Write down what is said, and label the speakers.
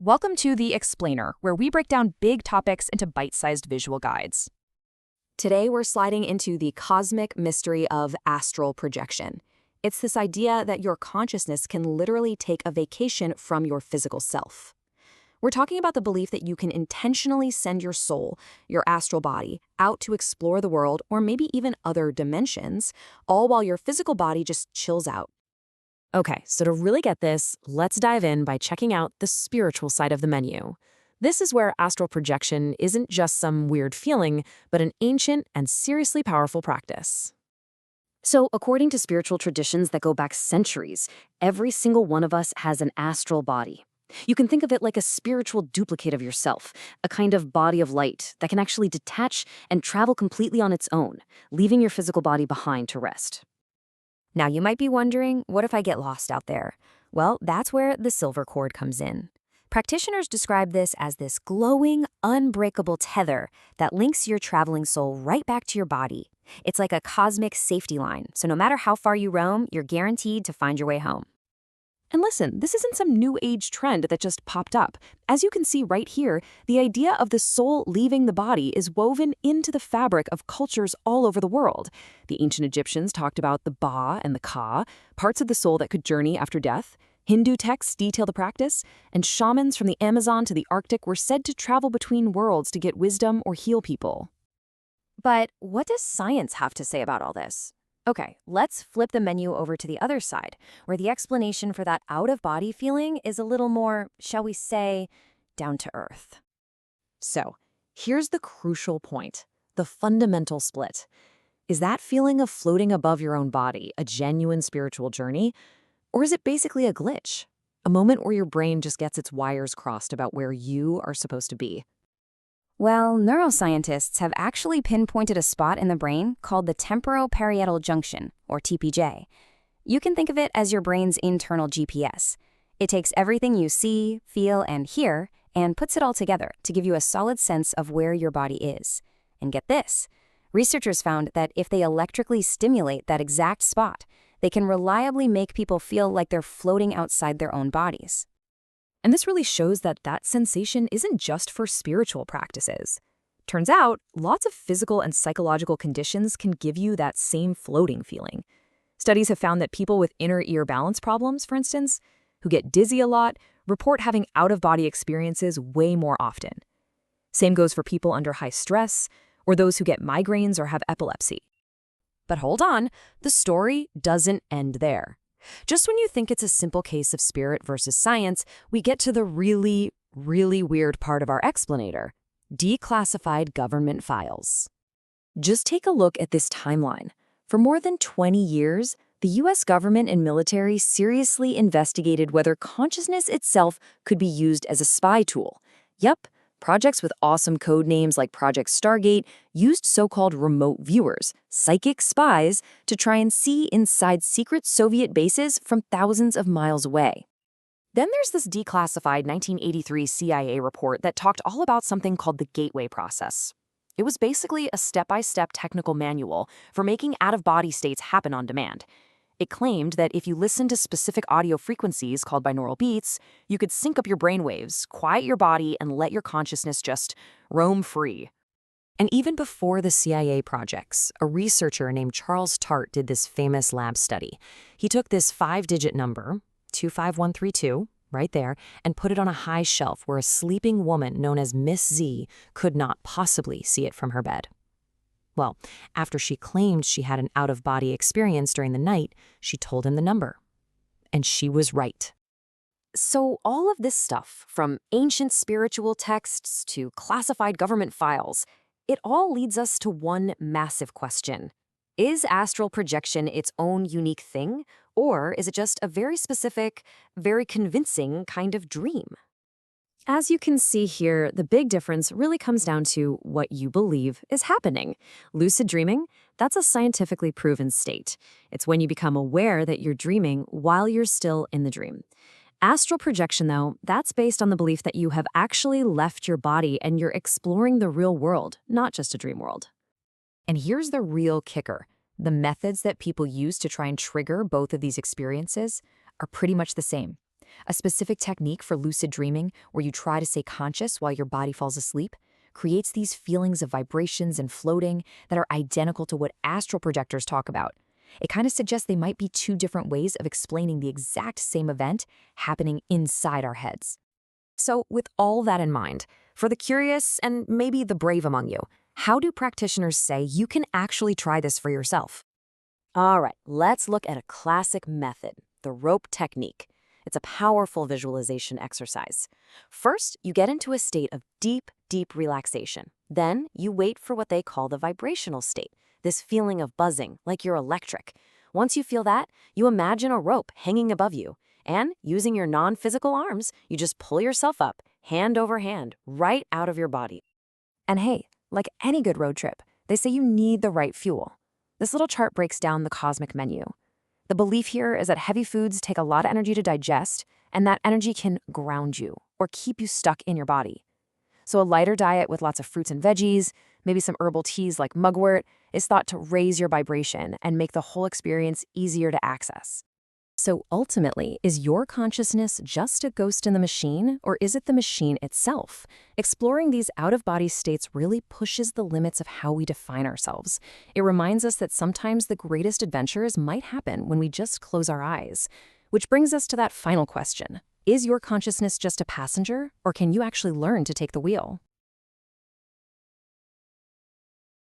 Speaker 1: Welcome to The Explainer, where we break down big topics into bite-sized visual guides. Today, we're sliding into the cosmic mystery of astral projection. It's this idea that your consciousness can literally take a vacation from your physical self. We're talking about the belief that you can intentionally send your soul, your astral body, out to explore the world or maybe even other dimensions, all while your physical body just chills out.
Speaker 2: Okay, so to really get this, let's dive in by checking out the spiritual side of the menu. This is where astral projection isn't just some weird feeling, but an ancient and seriously powerful practice. So, according to spiritual traditions that go back centuries, every single one of us has an astral body. You can think of it like a spiritual duplicate of yourself, a kind of body of light that can actually detach and travel completely on its own, leaving your physical body behind to rest.
Speaker 3: Now, you might be wondering, what if I get lost out there? Well, that's where the silver cord comes in. Practitioners describe this as this glowing, unbreakable tether that links your traveling soul right back to your body. It's like a cosmic safety line, so no matter how far you roam, you're guaranteed to find your way home.
Speaker 1: And listen, this isn't some new age trend that just popped up. As you can see right here, the idea of the soul leaving the body is woven into the fabric of cultures all over the world. The ancient Egyptians talked about the Ba and the Ka, parts of the soul that could journey after death. Hindu texts detail the practice, and shamans from the Amazon to the Arctic were said to travel between worlds to get wisdom or heal people.
Speaker 3: But what does science have to say about all this? Okay, let's flip the menu over to the other side, where the explanation for that out-of-body feeling is a little more, shall we say, down to earth.
Speaker 2: So, here's the crucial point, the fundamental split. Is that feeling of floating above your own body a genuine spiritual journey? Or is it basically a glitch? A moment where your brain just gets its wires crossed about where you are supposed to be?
Speaker 3: Well, neuroscientists have actually pinpointed a spot in the brain called the temporoparietal junction, or TPJ. You can think of it as your brain's internal GPS. It takes everything you see, feel, and hear and puts it all together to give you a solid sense of where your body is. And get this, researchers found that if they electrically stimulate that exact spot, they can reliably make people feel like they're floating outside their own bodies.
Speaker 1: And this really shows that that sensation isn't just for spiritual practices. Turns out, lots of physical and psychological conditions can give you that same floating feeling. Studies have found that people with inner ear balance problems, for instance, who get dizzy a lot, report having out-of-body experiences way more often. Same goes for people under high stress, or those who get migraines or have epilepsy. But hold on, the story doesn't end there. Just when you think it's a simple case of spirit versus science, we get to the really, really weird part of our explanator: declassified government files. Just take a look at this timeline. For more than 20 years, the US government and military seriously investigated whether consciousness itself could be used as a spy tool. Yep, projects with awesome code names like Project Stargate used so-called remote viewers, psychic spies, to try and see inside secret Soviet bases from thousands of miles away. Then there's this declassified 1983 CIA report that talked all about something called the gateway process. It was basically a step-by-step technical manual for making out-of-body states happen on demand. It claimed that if you listen to specific audio frequencies called binaural beats, you could sync up your brainwaves, quiet your body, and let your consciousness just roam free. And even before the CIA projects, a researcher named Charles Tart did this famous lab study. He took this 5-digit number, 25132, right there, and put it on a high shelf where a sleeping woman known as Miss Z could not possibly see it from her bed. Well, after she claimed she had an out-of-body experience during the night, she told him the number. And she was right. So all of this stuff, from ancient spiritual texts to classified government files, it all leads us to one massive question. Is astral projection its own unique thing, or is it just a very specific, very convincing kind of dream? As you can see here, the big difference really comes down to what you believe is happening. Lucid dreaming, that's a scientifically proven state. It's when you become aware that you're dreaming while you're still in the dream. Astral projection, though, that's based on the belief that you have actually left your body and you're exploring the real world, not just a dream world. And here's the real kicker. The methods that people use to try and trigger both of these experiences are pretty much the same. A specific technique for lucid dreaming, where you try to stay conscious while your body falls asleep, creates these feelings of vibrations and floating that are identical to what astral projectors talk about. It kind of suggests they might be two different ways of explaining the exact same event happening inside our heads.
Speaker 2: So, with all that in mind, for the curious and maybe the brave among you, how do practitioners say you can actually try this for yourself? All right, let's look at a classic method, the rope technique. It's a powerful visualization exercise. First, you get into a state of deep, deep relaxation. Then, you wait for what they call the vibrational state, this feeling of buzzing, like you're electric. Once you feel that, you imagine a rope hanging above you. And using your non-physical arms, you just pull yourself up, hand over hand, right out of your body.
Speaker 1: And hey, like any good road trip, they say you need the right fuel. This little chart breaks down the cosmic menu. The belief here is that heavy foods take a lot of energy to digest, and that energy can ground you or keep you stuck in your body. So a lighter diet with lots of fruits and veggies, maybe some herbal teas like mugwort, is thought to raise your vibration and make the whole experience easier to access. So ultimately, is your consciousness just a ghost in the machine, or is it the machine itself? Exploring these out-of-body states really pushes the limits of how we define ourselves. It reminds us that sometimes the greatest adventures might happen when we just close our eyes. Which brings us to that final question. Is your consciousness just a passenger, or can you actually learn to take the wheel?